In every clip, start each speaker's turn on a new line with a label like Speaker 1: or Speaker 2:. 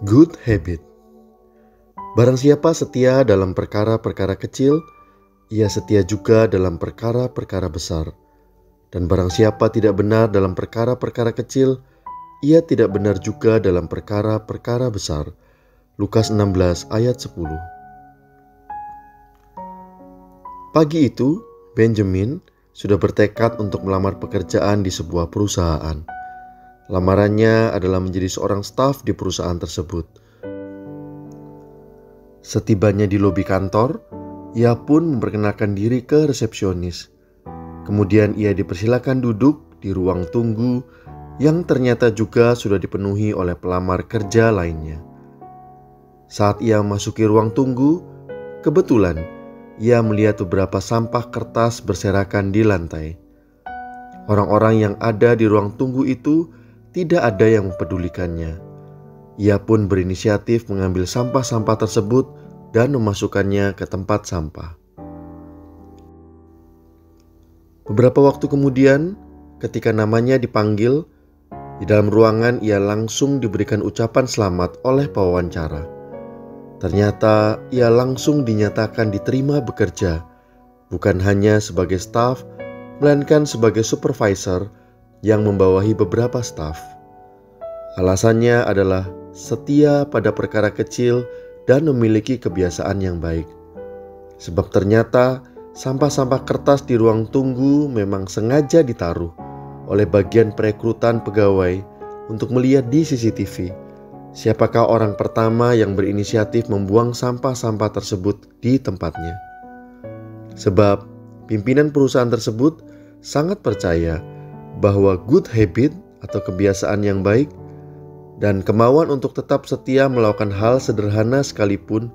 Speaker 1: Good habit. Barang siapa setia dalam perkara-perkara kecil, ia setia juga dalam perkara-perkara besar. Dan barang siapa tidak benar dalam perkara-perkara kecil, ia tidak benar juga dalam perkara-perkara besar. Lukas 16 ayat 10. Pagi itu, Benjamin sudah bertekad untuk melamar pekerjaan di sebuah perusahaan. Lamarannya adalah menjadi seorang staf di perusahaan tersebut. Setibanya di lobi kantor, ia pun memperkenalkan diri ke resepsionis. Kemudian ia dipersilakan duduk di ruang tunggu yang ternyata juga sudah dipenuhi oleh pelamar kerja lainnya. Saat ia memasuki ruang tunggu, kebetulan ia melihat beberapa sampah kertas berserakan di lantai. Orang-orang yang ada di ruang tunggu itu tidak ada yang mempedulikannya. Ia pun berinisiatif mengambil sampah-sampah tersebut dan memasukkannya ke tempat sampah. Beberapa waktu kemudian, ketika namanya dipanggil, di dalam ruangan ia langsung diberikan ucapan selamat oleh pewawancara. Ternyata ia langsung dinyatakan diterima bekerja, bukan hanya sebagai staf, melainkan sebagai supervisor yang membawahi beberapa staf. Alasannya adalah setia pada perkara kecil dan memiliki kebiasaan yang baik. Sebab ternyata sampah-sampah kertas di ruang tunggu memang sengaja ditaruh oleh bagian perekrutan pegawai untuk melihat di CCTV siapakah orang pertama yang berinisiatif membuang sampah-sampah tersebut di tempatnya. Sebab pimpinan perusahaan tersebut sangat percaya bahwa good habit atau kebiasaan yang baik dan kemauan untuk tetap setia melakukan hal sederhana sekalipun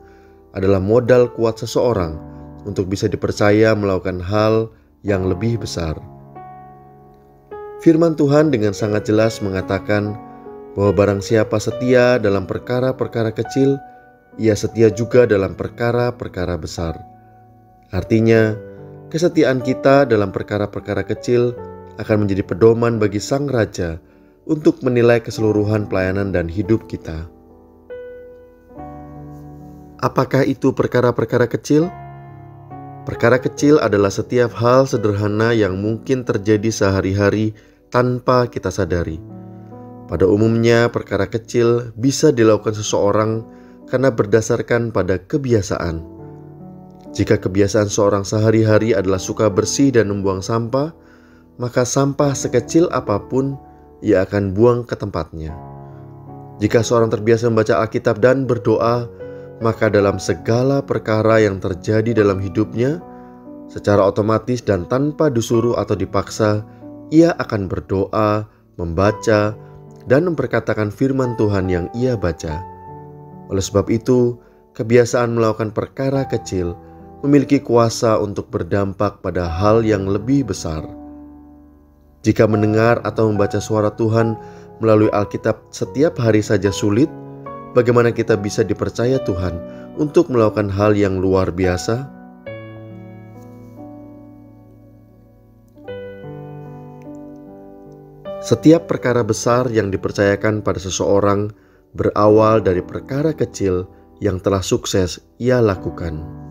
Speaker 1: adalah modal kuat seseorang untuk bisa dipercaya melakukan hal yang lebih besar. Firman Tuhan dengan sangat jelas mengatakan bahwa barang siapa setia dalam perkara-perkara kecil, ia setia juga dalam perkara-perkara besar. Artinya, kesetiaan kita dalam perkara-perkara kecil akan menjadi pedoman bagi Sang Raja untuk menilai keseluruhan pelayanan dan hidup kita. Apakah itu perkara-perkara kecil? Perkara kecil adalah setiap hal sederhana yang mungkin terjadi sehari-hari tanpa kita sadari. Pada umumnya, perkara kecil bisa dilakukan seseorang karena berdasarkan pada kebiasaan. Jika kebiasaan seorang sehari-hari adalah suka bersih dan membuang sampah, maka sampah sekecil apapun ia akan buang ke tempatnya. Jika seorang terbiasa membaca Alkitab dan berdoa, maka dalam segala perkara yang terjadi dalam hidupnya, secara otomatis dan tanpa disuruh atau dipaksa, ia akan berdoa, membaca, dan memperkatakan firman Tuhan yang ia baca. Oleh sebab itu, kebiasaan melakukan perkara kecil memiliki kuasa untuk berdampak pada hal yang lebih besar. Jika mendengar atau membaca suara Tuhan melalui Alkitab setiap hari saja sulit, bagaimana kita bisa dipercaya Tuhan untuk melakukan hal yang luar biasa? Setiap perkara besar yang dipercayakan pada seseorang berawal dari perkara kecil yang telah sukses ia lakukan.